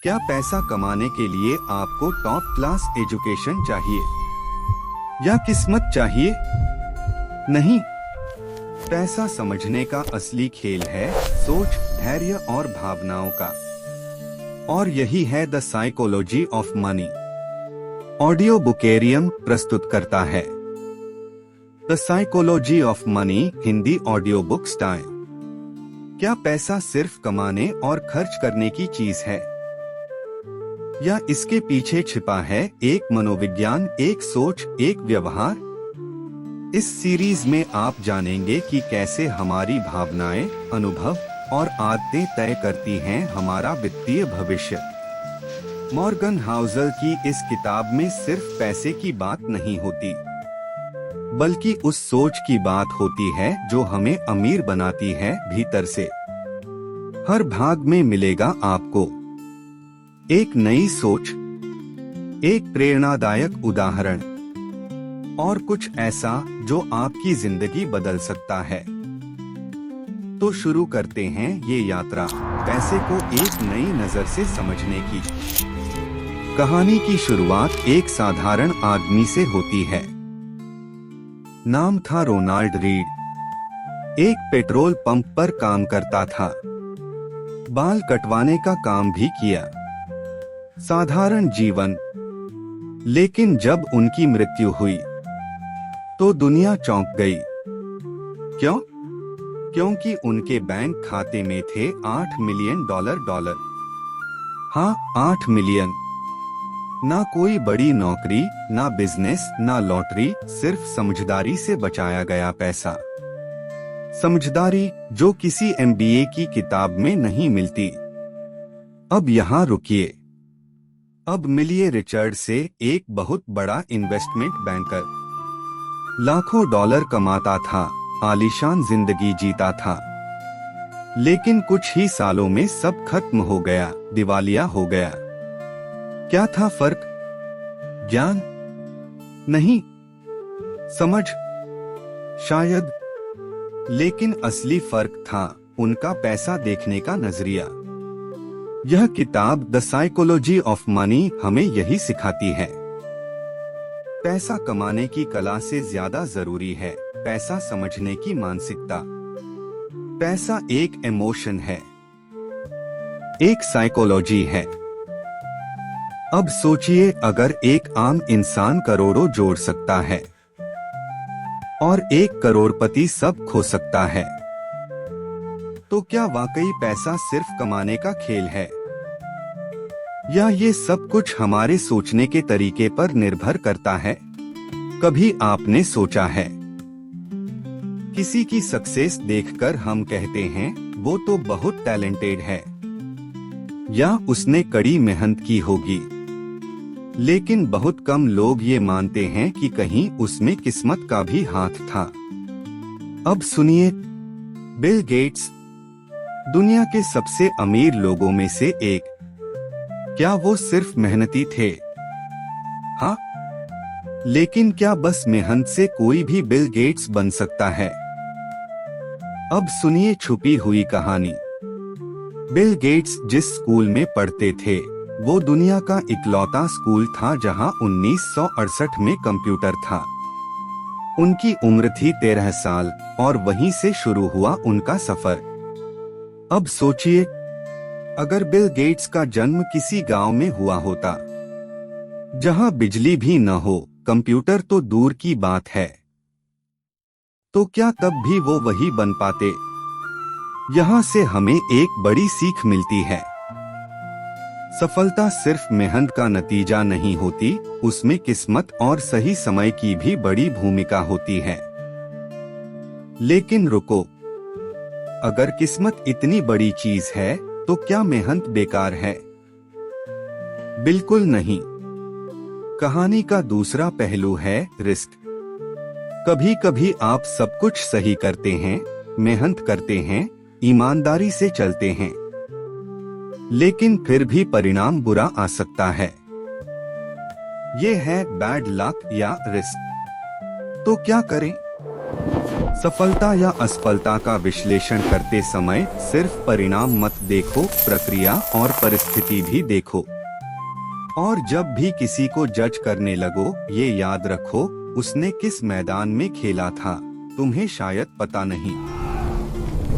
क्या पैसा कमाने के लिए आपको टॉप क्लास एजुकेशन चाहिए या किस्मत चाहिए? नहीं, पैसा समझने का असली खेल है सोच, धैर्य और भावनाओं का। और यही है the psychology of money audio बुकेरियम प्रस्तुत करता है। The psychology of money Hindi audio book style. क्या पैसा सिर्फ कमाने और खर्च करने की चीज है, या इसके पीछे छिपा है एक मनोविज्ञान, एक सोच, एक व्यवहार? इस सीरीज में आप जानेंगे कि कैसे हमारी भावनाएं, अनुभव और आदतें तय करती हैं हमारा वित्तीय भविष्य। मॉर्गन हाउसल की इस किताब में सिर्फ पैसे की बात नहीं होती, बल्कि उस सोच की बात होती है जो हमें अमीर बनाती है भीतर से। हर भाग में मिलेगा आपको एक नई सोच, एक प्रेरणादायक उदाहरण और कुछ ऐसा जो आपकी जिंदगी बदल सकता है। तो शुरू करते हैं ये यात्रा पैसे को एक नई नजर से समझने की। कहानी की शुरुआत एक साधारण आदमी से होती है। नाम था रोनाल्ड रीड। एक पेट्रोल पंप पर काम करता था। बाल कटवाने का काम भी किया। साधारण जीवन। लेकिन जब उनकी मृत्यु हुई तो दुनिया चौंक गई। क्यों? क्योंकि उनके बैंक खाते में थे $8 मिलियन। हाँ, 8 मिलियन। ना कोई बड़ी नौकरी, ना बिजनेस, ना लॉटरी, सिर्फ समझदारी से बचाया गया पैसा। समझदारी जो किसी MBA की किताब में नहीं मिलती। अब यहाँ रुकिए। अब मिलिए रिचर्ड से, एक बहुत बड़ा इन्वेस्टमेंट बैंकर। लाखों डॉलर कमाता था, आलीशान जिंदगी जीता था। लेकिन कुछ ही सालों में सब खत्म हो गया, दिवालिया हो गया। क्या था फर्क? ज्ञान? नहीं, समझ शायद। लेकिन असली फर्क था उनका पैसा देखने का नजरिया। यह किताब द साइकोलॉजी ऑफ मनी हमें यही सिखाती है। पैसा कमाने की कला से ज्यादा जरूरी है पैसा समझने की मानसिकता। पैसा एक इमोशन है, एक साइकोलॉजी है। अब सोचिए, अगर एक आम इंसान करोड़ों जोड़ सकता है और एक करोड़पति सब खो सकता है, तो क्या वाकई पैसा सिर्फ कमाने का खेल है, या ये सब कुछ हमारे सोचने के तरीके पर निर्भर करता है? कभी आपने सोचा है, किसी की सक्सेस देखकर हम कहते हैं वो तो बहुत टैलेंटेड है, या उसने कड़ी मेहनत की होगी। लेकिन बहुत कम लोग ये मानते हैं कि कहीं उसमें किस्मत का भी हाथ था। अब सुनिए, बिल गेट्स, दुनिया के सबसे अमीर लोगों में से एक, क्या वो सिर्फ मेहनती थे? हाँ, लेकिन क्या बस मेहनत से कोई भी बिल गेट्स बन सकता है? अब सुनिए छुपी हुई कहानी। बिल गेट्स जिस स्कूल में पढ़ते थे वो दुनिया का इकलौता स्कूल था जहां 1968 में कंप्यूटर था। उनकी उम्र थी 13 साल और वहीं से शुरू हुआ उनका सफर। अब सोचिए, अगर बिल गेट्स का जन्म किसी गांव में हुआ होता जहां बिजली भी न हो, कंप्यूटर तो दूर की बात है, तो क्या तब भी वो वही बन पाते? यहाँ से हमें एक बड़ी सीख मिलती है। सफलता सिर्फ मेहनत का नतीजा नहीं होती, उसमें किस्मत और सही समय की भी बड़ी भूमिका होती है। लेकिन रुको, अगर किस्मत इतनी बड़ी चीज है तो क्या मेहनत बेकार है? बिल्कुल नहीं। कहानी का दूसरा पहलू है रिस्क। कभी कभी आप सब कुछ सही करते हैं, मेहनत करते हैं, ईमानदारी से चलते हैं, लेकिन फिर भी परिणाम बुरा आ सकता है। ये है बैड लक या रिस्क। तो क्या करें? सफलता या असफलता का विश्लेषण करते समय सिर्फ परिणाम मत देखो, प्रक्रिया और परिस्थिति भी देखो। और जब भी किसी को जज करने लगो, ये याद रखो, उसने किस मैदान में खेला था, तुम्हें शायद पता नहीं।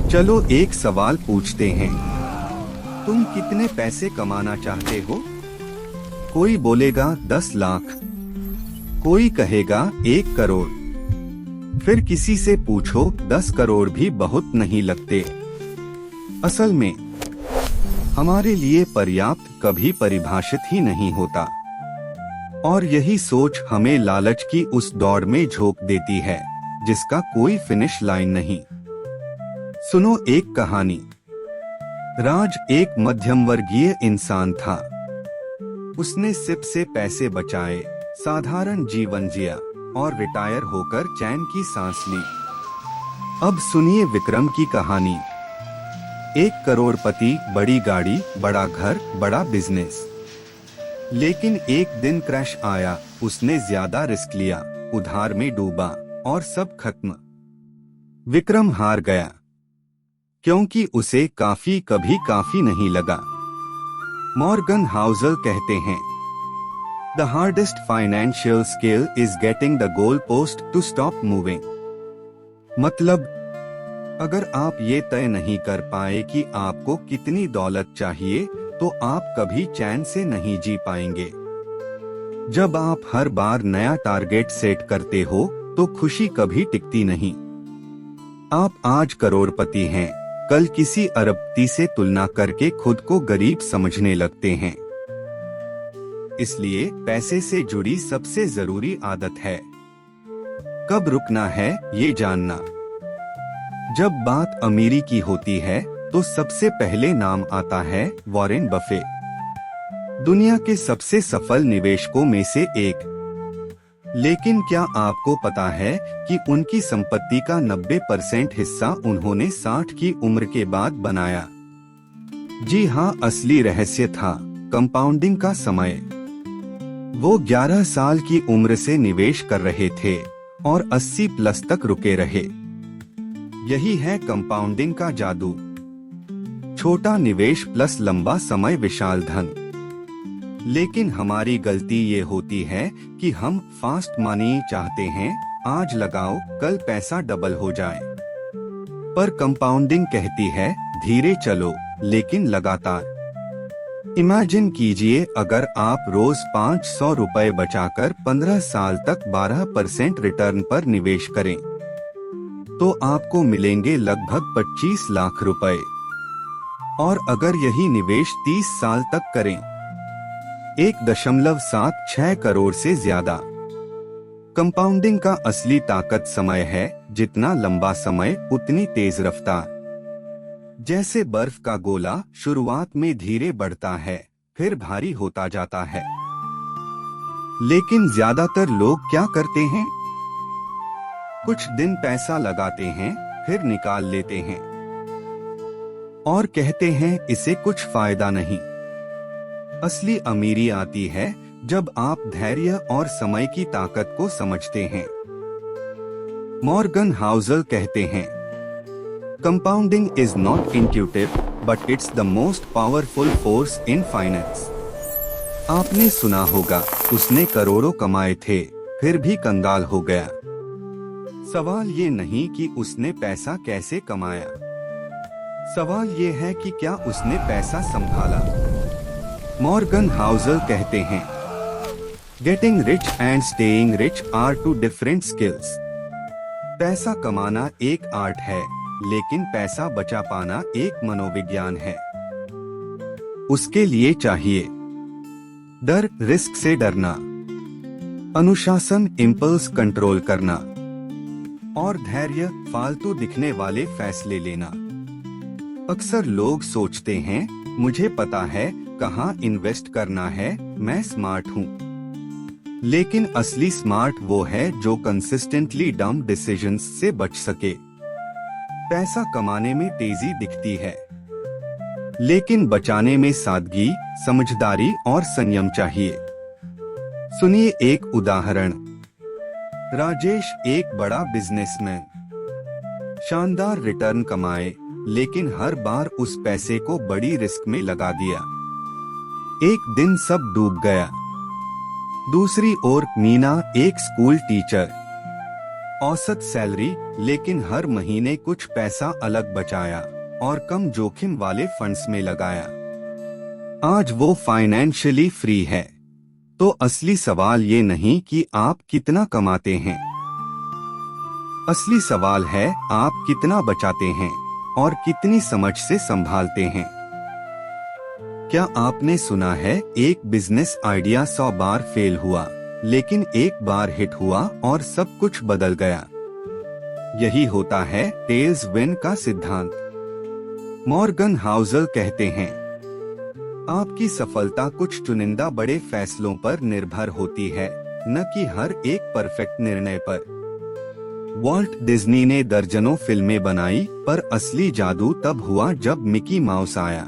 चलो एक सवाल पूछते हैं, तुम कितने पैसे कमाना चाहते हो? कोई बोलेगा 10 लाख, कोई कहेगा 1 करोड़। फिर किसी से पूछो 10 करोड़ भी बहुत नहीं लगते। असल में हमारे लिए पर्याप्त कभी परिभाषित ही नहीं होता, और यही सोच हमें लालच की उस दौड़ में झोंक देती है जिसका कोई फिनिश लाइन नहीं। सुनो एक कहानी। राज एक मध्यम वर्गीय इंसान था। उसने सिप से पैसे बचाए, साधारण जीवन जिया और रिटायर होकर चैन की सांस ली। अब सुनिए विक्रम की कहानी। एक करोड़पति, बड़ी गाड़ी, बड़ा घर, बड़ा बिजनेस। लेकिन एक दिन क्रैश आया। उसने ज्यादा रिस्क लिया, उधार में डूबा और सब खत्म। विक्रम हार गया क्योंकि उसे कभी काफी नहीं लगा। मॉर्गन हाउसल कहते हैं, The hardest financial skill is getting the goalpost to stop moving. मतलब, अगर आप ये तय नहीं कर पाए कि आपको कितनी दौलत चाहिए, तो आप कभी चैन से नहीं जी पाएंगे। जब आप हर बार नया टारगेट सेट करते हो, तो खुशी कभी टिकती नहीं। आप आज करोड़पति हैं, कल किसी अरबपति से तुलना करके खुद को गरीब समझने लगते हैं। इसलिए पैसे से जुड़ी सबसे जरूरी आदत है कब रुकना है, ये जानना। जब बात अमीरी की होती है, तो सबसे पहले नाम आता है वॉरेन बफे, दुनिया के सबसे सफल निवेशकों में से एक। लेकिन क्या आपको पता है कि उनकी संपत्ति का 90% हिस्सा उन्होंने 60 की उम्र के बाद बनाया? जी हाँ, असली रहस्य था कंपाउंडिंग का समय। वो 11 साल की उम्र से निवेश कर रहे थे और 80 प्लस तक रुके रहे। यही है कंपाउंडिंग का जादू। छोटा निवेश प्लस लंबा समय, विशाल धन। लेकिन हमारी गलती ये होती है कि हम फास्ट मनी चाहते हैं, आज लगाओ कल पैसा डबल हो जाए। पर कंपाउंडिंग कहती है धीरे चलो लेकिन लगातार। इमेजिन कीजिए, अगर आप रोज 500 रुपए बचाकर 15 साल तक 12% रिटर्न पर निवेश करें, तो आपको मिलेंगे लगभग 25 लाख रुपए। और अगर यही निवेश 30 साल तक करें, 1.76 करोड़ से ज्यादा। कंपाउंडिंग का असली ताकत समय है, जितना लंबा समय उतनी तेज रफ्तार। जैसे बर्फ का गोला शुरुआत में धीरे बढ़ता है, फिर भारी होता जाता है। लेकिन ज्यादातर लोग क्या करते हैं? कुछ दिन पैसा लगाते हैं, फिर निकाल लेते हैं और कहते हैं इसे कुछ फायदा नहीं। असली अमीरी आती है जब आप धैर्य और समय की ताकत को समझते हैं। मॉर्गन हाउसल कहते हैं, Compounding is not intuitive, but it's the most powerful force in finance. आपने सुना होगा, उसने करोड़ों कमाए थे, फिर भी कंगाल हो गया। सवाल ये नहीं कि उसने पैसा कैसे कमाया, सवाल ये है कि क्या उसने पैसा संभाला। मॉर्गन हाउसल कहते हैं, Getting rich and staying rich are two different skills. पैसा कमाना एक आर्ट है, लेकिन पैसा बचा पाना एक मनोविज्ञान है। उसके लिए चाहिए डर, रिस्क से डरना, अनुशासन, इम्पल्स कंट्रोल करना, और धैर्य, फालतू दिखने वाले फैसले लेना। अक्सर लोग सोचते हैं मुझे पता है कहाँ इन्वेस्ट करना है, मैं स्मार्ट हूँ। लेकिन असली स्मार्ट वो है जो कंसिस्टेंटली डम डिसीजंस से बच सके। पैसा कमाने में तेजी दिखती है, लेकिन बचाने में सादगी, समझदारी और संयम चाहिए। सुनिए एक उदाहरण। राजेश एक बड़ा बिजनेसमैन शानदार रिटर्न कमाए, लेकिन हर बार उस पैसे को बड़ी रिस्क में लगा दिया। एक दिन सब डूब गया। दूसरी ओर मीना एक स्कूल टीचर, औसत सैलरी, लेकिन हर महीने कुछ पैसा अलग बचाया और कम जोखिम वाले फंड्स में लगाया। आज वो फाइनेंशियली फ्री है। तो असली सवाल ये नहीं कि आप कितना कमाते हैं, असली सवाल है आप कितना बचाते हैं और कितनी समझ से संभालते हैं। क्या आपने सुना है एक बिजनेस आइडिया 100 बार फेल हुआ, लेकिन एक बार हिट हुआ और सब कुछ बदल गया। यही होता है टेल्स विन का सिद्धांत। मॉर्गन हाउसल कहते हैं, आपकी सफलता कुछ चुनिंदा बड़े फैसलों पर निर्भर होती है, न कि हर एक परफेक्ट निर्णय पर। वॉल्ट डिज्नी ने दर्जनों फिल्में बनाई, पर असली जादू तब हुआ जब मिकी माउस आया।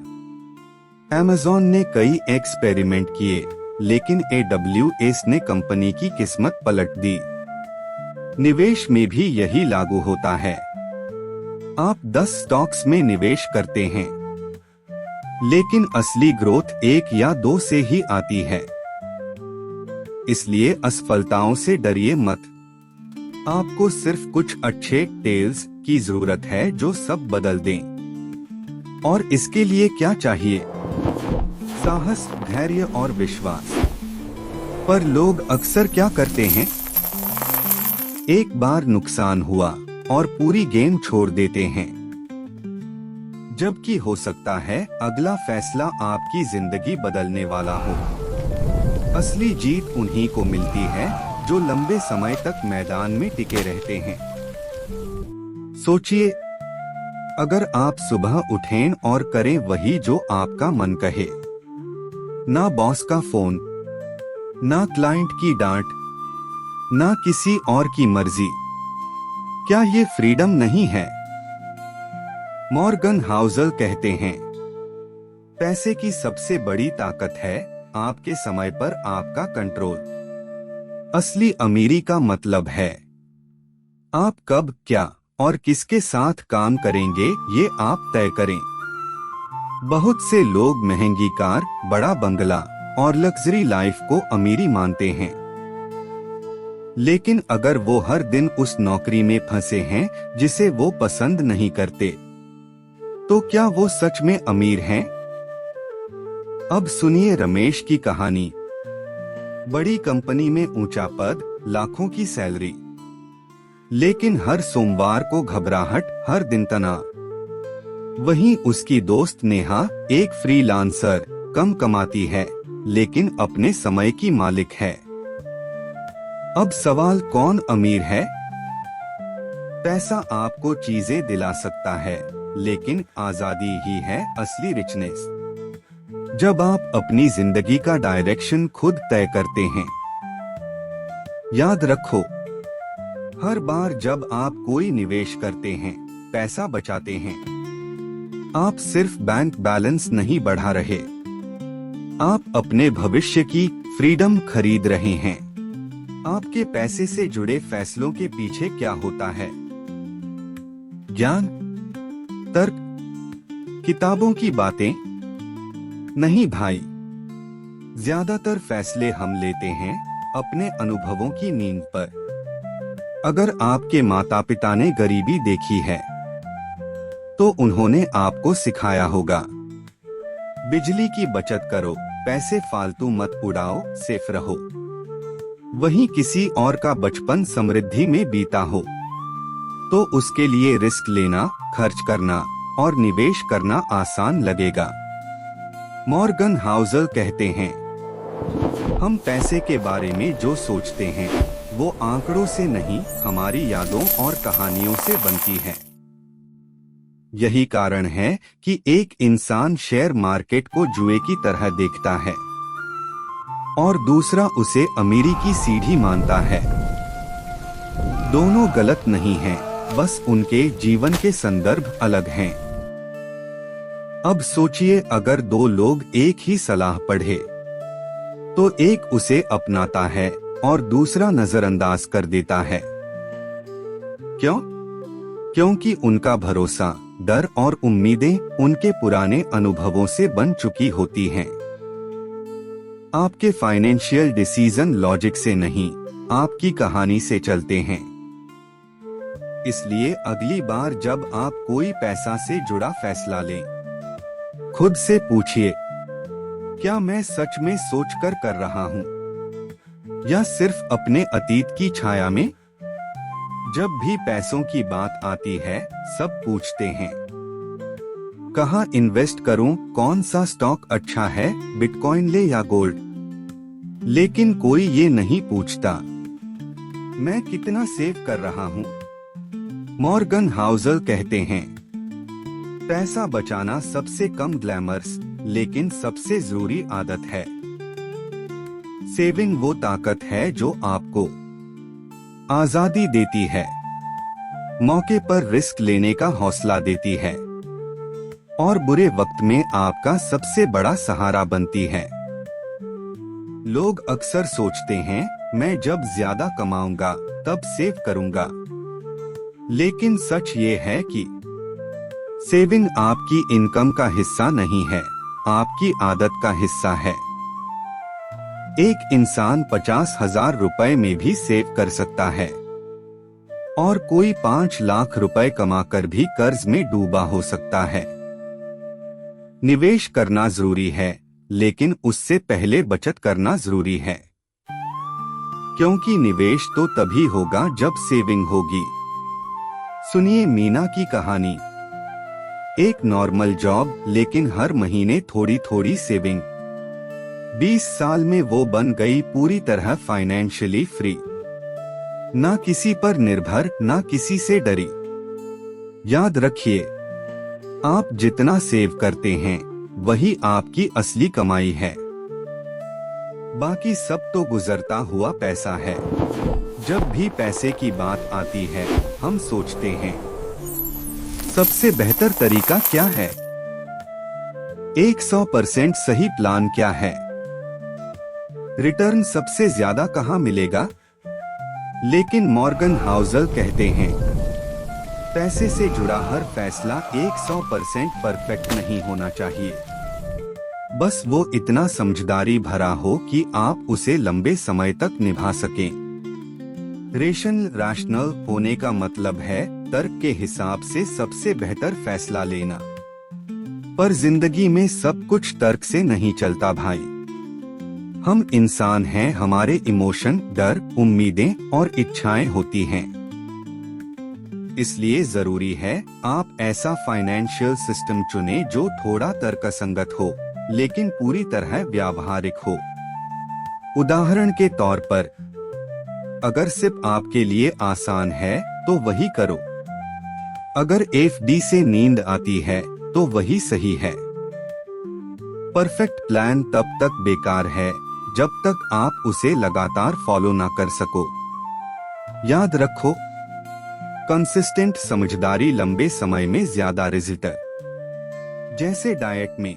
अमेज़न ने कई एक्सपेरिमेंट किए, लेकिन AWS ने कंपनी की किस्मत पलट दी। निवेश में भी यही लागू होता है। आप 10 स्टॉक्स में निवेश करते हैं, लेकिन असली ग्रोथ 1 या 2 से ही आती है। इसलिए असफलताओं से डरिए मत। आपको सिर्फ कुछ अच्छे टेल्स की जरूरत है जो सब बदल दें। और इसके लिए क्या चाहिए? साहस, धैर्य और विश्वास। पर लोग अक्सर क्या करते हैं? एक बार नुकसान हुआ और पूरी गेम छोड़ देते हैं, जबकि हो सकता है अगला फैसला आपकी जिंदगी बदलने वाला हो। असली जीत उन्हीं को मिलती है जो लंबे समय तक मैदान में टिके रहते हैं। सोचिए, अगर आप सुबह उठें और करें वही जो आपका मन कहे, ना बॉस का फोन, ना क्लाइंट की डांट, ना किसी और की मर्जी, क्या ये फ्रीडम नहीं है? मॉर्गन हाउसल कहते हैं, पैसे की सबसे बड़ी ताकत है आपके समय पर आपका कंट्रोल। असली अमीरी का मतलब है आप कब, क्या और किसके साथ काम करेंगे, ये आप तय करें। बहुत से लोग महंगी कार, बड़ा बंगला और लग्जरी लाइफ को अमीरी मानते हैं, लेकिन अगर वो हर दिन उस नौकरी में फंसे हैं जिसे वो पसंद नहीं करते, तो क्या वो सच में अमीर हैं? अब सुनिए रमेश की कहानी। बड़ी कंपनी में ऊंचा पद, लाखों की सैलरी, लेकिन हर सोमवार को घबराहट, हर दिन तनाव। वहीं उसकी दोस्त नेहा एक फ्रीलांसर, कम कमाती है लेकिन अपने समय की मालिक है। अब सवाल, कौन अमीर है? पैसा आपको चीजें दिला सकता है, लेकिन आजादी ही है असली रिचनेस। जब आप अपनी जिंदगी का डायरेक्शन खुद तय करते हैं। याद रखो, हर बार जब आप कोई निवेश करते हैं, पैसा बचाते हैं, आप सिर्फ बैंक बैलेंस नहीं बढ़ा रहे, आप अपने भविष्य की फ्रीडम खरीद रहे हैं। आपके पैसे से जुड़े फैसलों के पीछे क्या होता है? ज्ञान, तर्क, किताबों की बातें नहीं भाई। ज्यादातर फैसले हम लेते हैं अपने अनुभवों की नींव पर। अगर आपके माता पिता ने गरीबी देखी है, तो उन्होंने आपको सिखाया होगा, बिजली की बचत करो, पैसे फालतू मत उड़ाओ, सेफ रहो। वहीं किसी और का बचपन समृद्धि में बीता हो, तो उसके लिए रिस्क लेना, खर्च करना और निवेश करना आसान लगेगा। मॉर्गन हाउसल कहते हैं, हम पैसे के बारे में जो सोचते हैं वो आंकड़ों से नहीं, हमारी यादों और कहानियों से बनती है। यही कारण है कि एक इंसान शेयर मार्केट को जुए की तरह देखता है और दूसरा उसे अमीरी की सीढ़ी मानता है। दोनों गलत नहीं हैं, बस उनके जीवन के संदर्भ अलग हैं। अब सोचिए, अगर 2 लोग एक ही सलाह पढ़े, तो एक उसे अपनाता है और दूसरा नजरअंदाज कर देता है। क्यों? क्योंकि उनका भरोसा, डर और उम्मीदें उनके पुराने अनुभवों से बन चुकी होती हैं। आपके फाइनेंशियल डिसीजन लॉजिक से नहीं, आपकी कहानी से चलते हैं। इसलिए अगली बार जब आप कोई पैसा से जुड़ा फैसला लें, खुद से पूछिए, क्या मैं सच में सोचकर कर रहा हूं या सिर्फ अपने अतीत की छाया में? जब भी पैसों की बात आती है, सब पूछते हैं, कहाँ इन्वेस्ट करूं, कौन सा स्टॉक अच्छा है, बिटकॉइन ले या गोल्ड? लेकिन कोई ये नहीं पूछता, मैं कितना सेव कर रहा हूं। मॉर्गन हाउसल कहते हैं, पैसा बचाना सबसे कम ग्लैमरस लेकिन सबसे जरूरी आदत है। सेविंग वो ताकत है जो आपको आजादी देती है, मौके पर रिस्क लेने का हौसला देती है और बुरे वक्त में आपका सबसे बड़ा सहारा बनती है। लोग अक्सर सोचते हैं, मैं जब ज्यादा कमाऊंगा तब सेव करूंगा, लेकिन सच ये है कि सेविंग आपकी इनकम का हिस्सा नहीं है, आपकी आदत का हिस्सा है। एक इंसान 50,000 रुपए में भी सेव कर सकता है और कोई 5 लाख रुपए कमाकर भी कर्ज में डूबा हो सकता है। निवेश करना जरूरी है, लेकिन उससे पहले बचत करना जरूरी है, क्योंकि निवेश तो तभी होगा जब सेविंग होगी। सुनिए मीना की कहानी। एक नॉर्मल जॉब, लेकिन हर महीने थोड़ी थोड़ी सेविंग। 20 साल में वो बन गई पूरी तरह फाइनेंशियली फ्री, ना किसी पर निर्भर, ना किसी से डरी। याद रखिए, आप जितना सेव करते हैं वही आपकी असली कमाई है, बाकी सब तो गुजरता हुआ पैसा है। जब भी पैसे की बात आती है, हम सोचते हैं, सबसे बेहतर तरीका क्या है, 100% सही प्लान क्या है, रिटर्न सबसे ज्यादा कहाँ मिलेगा? लेकिन मॉर्गन हाउसल कहते हैं, पैसे से जुड़ा हर फैसला 100% परफेक्ट नहीं होना चाहिए, बस वो इतना समझदारी भरा हो कि आप उसे लंबे समय तक निभा सकें। रैशनल होने का मतलब है तर्क के हिसाब से सबसे बेहतर फैसला लेना, पर जिंदगी में सब कुछ तर्क से नहीं चलता भाई। हम इंसान हैं, हमारे इमोशन, डर, उम्मीदें और इच्छाएं होती हैं। इसलिए जरूरी है आप ऐसा फाइनेंशियल सिस्टम चुनें जो थोड़ा तर्कसंगत हो, लेकिन पूरी तरह व्यावहारिक हो। उदाहरण के तौर पर, अगर सिर्फ आपके लिए आसान है तो वही करो, अगर एफडी से नींद आती है तो वही सही है। परफेक्ट प्लान तब तक बेकार है जब तक आप उसे लगातार फॉलो ना कर सको। याद रखो, कंसिस्टेंट समझदारी लंबे समय में ज्यादा रिजल्ट। जैसे डाइट में,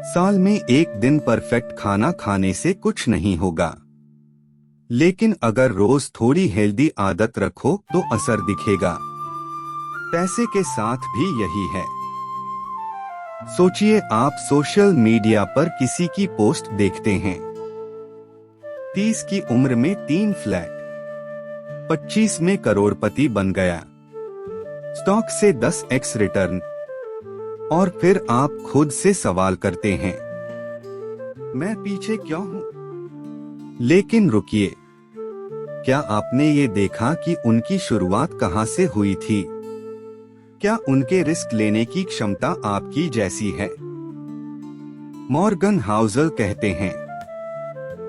साल में एक दिन परफेक्ट खाना खाने से कुछ नहीं होगा, लेकिन अगर रोज थोड़ी हेल्दी आदत रखो तो असर दिखेगा। पैसे के साथ भी यही है। सोचिए, आप सोशल मीडिया पर किसी की पोस्ट देखते हैं, 30 की उम्र में 3 फ्लैट, 25 में करोड़पति बन गया, स्टॉक से 10x रिटर्न, और फिर आप खुद से सवाल करते हैं, मैं पीछे क्यों हूं? लेकिन रुकिए, क्या आपने ये देखा कि उनकी शुरुआत कहां से हुई थी? क्या उनके रिस्क लेने की क्षमता आपकी जैसी है? मॉर्गन हाउसल कहते हैं,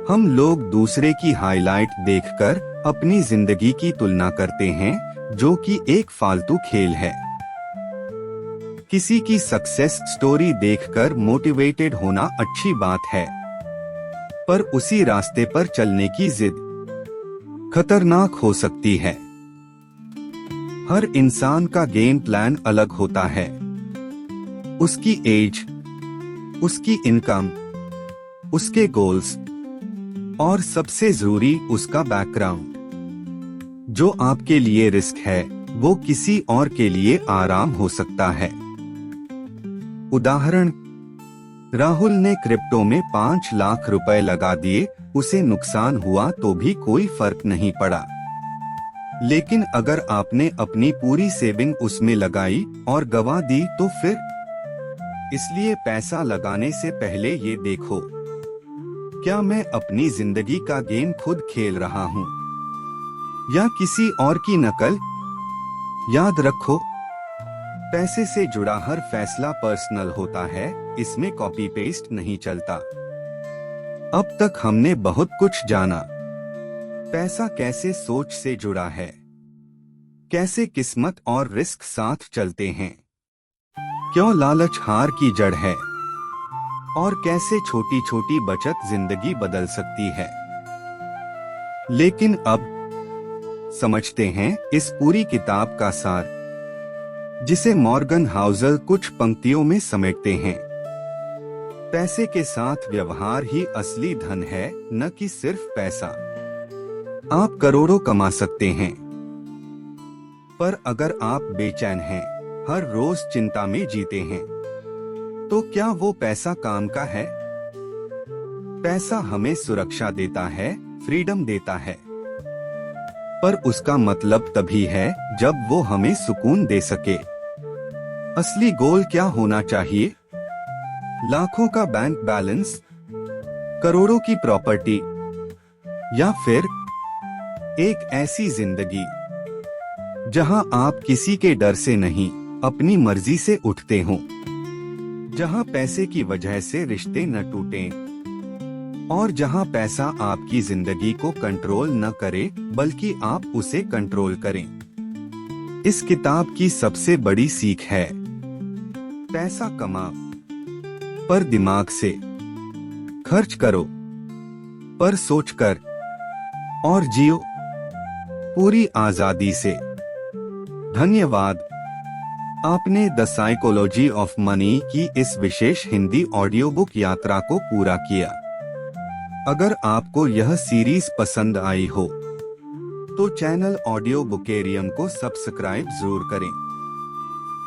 हम लोग दूसरे की हाइलाइट देखकर अपनी जिंदगी की तुलना करते हैं, जो कि एक फालतू खेल है। किसी की सक्सेस स्टोरी देखकर मोटिवेटेड होना अच्छी बात है, पर उसी रास्ते पर चलने की जिद खतरनाक हो सकती है। हर इंसान का गेम प्लान अलग होता है। उसकी एज, उसकी इनकम, उसके गोल्स और सबसे जरूरी उसका बैकग्राउंड। जो आपके लिए रिस्क है वो किसी और के लिए आराम हो सकता है। उदाहरण, राहुल ने क्रिप्टो में 5 लाख रुपए लगा दिए, उसे नुकसान हुआ तो भी कोई फर्क नहीं पड़ा। लेकिन अगर आपने अपनी पूरी सेविंग उसमें लगाई और गंवा दी तो फिर? इसलिए पैसा लगाने से पहले ये देखो, क्या मैं अपनी जिंदगी का गेम खुद खेल रहा हूँ या किसी और की नकल? याद रखो, पैसे से जुड़ा हर फैसला पर्सनल होता है, इसमें कॉपी पेस्ट नहीं चलता। अब तक हमने बहुत कुछ जाना। पैसा कैसे सोच से जुड़ा है, कैसे किस्मत और रिस्क साथ चलते हैं, क्यों लालच हार की जड़ है और कैसे छोटी छोटी बचत जिंदगी बदल सकती है। लेकिन अब समझते हैं इस पूरी किताब का सार, जिसे मॉर्गन हाउसल कुछ पंक्तियों में समेटते हैं। पैसे के साथ व्यवहार ही असली धन है, न कि सिर्फ पैसा। आप करोड़ों कमा सकते हैं, पर अगर आप बेचैन हैं, हर रोज चिंता में जीते हैं, तो क्या वो पैसा काम का है? पैसा हमें सुरक्षा देता है, फ्रीडम देता है, पर उसका मतलब तभी है जब वो हमें सुकून दे सके। असली गोल क्या होना चाहिए? लाखों का बैंक बैलेंस, करोड़ों की प्रॉपर्टी, या फिर एक ऐसी जिंदगी जहां आप किसी के डर से नहीं, अपनी मर्जी से उठते हों, जहां पैसे की वजह से रिश्ते न टूटें और जहां पैसा आपकी जिंदगी को कंट्रोल न करे बल्कि आप उसे कंट्रोल करें। इस किताब की सबसे बड़ी सीख है, पैसा कमा पर दिमाग से, खर्च करो पर सोचकर, और जियो पूरी आजादी से। धन्यवाद। आपने द साइकोलॉजी ऑफ मनी की इस विशेष हिंदी ऑडियो बुक यात्रा को पूरा किया। अगर आपको यह सीरीज पसंद आई हो तो चैनल ऑडियो बुकेरियम को सब्सक्राइब जरूर करें,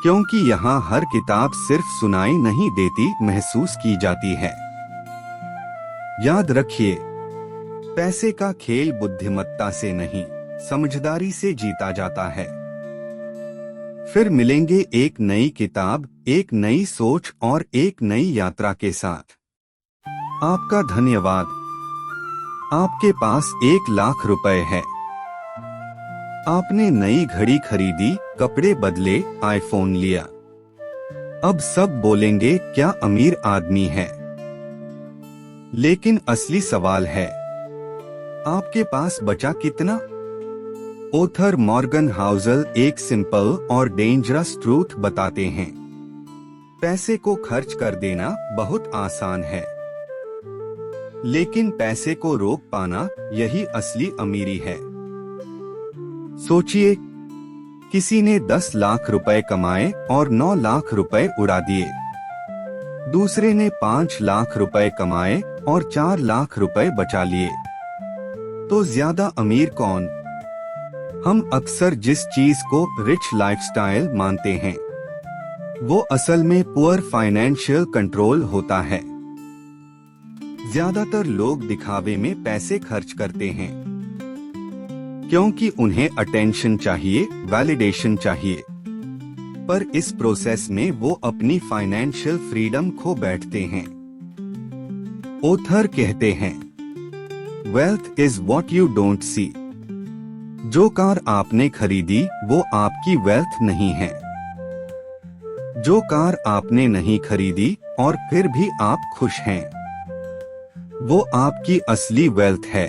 क्योंकि यहाँ हर किताब सिर्फ सुनाई नहीं देती, महसूस की जाती है। याद रखिए, पैसे का खेल बुद्धिमत्ता से नहीं, समझदारी से जीता जाता है। फिर मिलेंगे एक नई किताब, एक नई सोच और एक नई यात्रा के साथ। आपका धन्यवाद। आपके पास 1 लाख रुपए है। आपने नई घड़ी खरीदी, कपड़े बदले, आईफोन लिया। अब सब बोलेंगे क्या अमीर आदमी है। लेकिन असली सवाल है, आपके पास बचा कितना? ऑथर मॉर्गन हाउसल एक सिंपल और डेंजरस ट्रूथ बताते हैं, पैसे को खर्च कर देना बहुत आसान है, लेकिन पैसे को रोक पाना, यही असली अमीरी है। सोचिए, किसी ने 10 लाख रुपए कमाए और 9 लाख रुपए उड़ा दिए। दूसरे ने 5 लाख रुपए कमाए और 4 लाख रुपए बचा लिए। तो ज्यादा अमीर कौन? हम अक्सर जिस चीज को रिच लाइफस्टाइल मानते हैं, वो असल में पुअर फाइनेंशियल कंट्रोल होता है। ज्यादातर लोग दिखावे में पैसे खर्च करते हैं, क्योंकि उन्हें अटेंशन चाहिए, वैलिडेशन चाहिए, पर इस प्रोसेस में वो अपनी फाइनेंशियल फ्रीडम खो बैठते हैं। ऑथर कहते हैं, wealth is what you don't see. जो कार आपने खरीदी वो आपकी वेल्थ नहीं है। जो कार आपने नहीं खरीदी और फिर भी आप खुश हैं, वो आपकी असली वेल्थ है।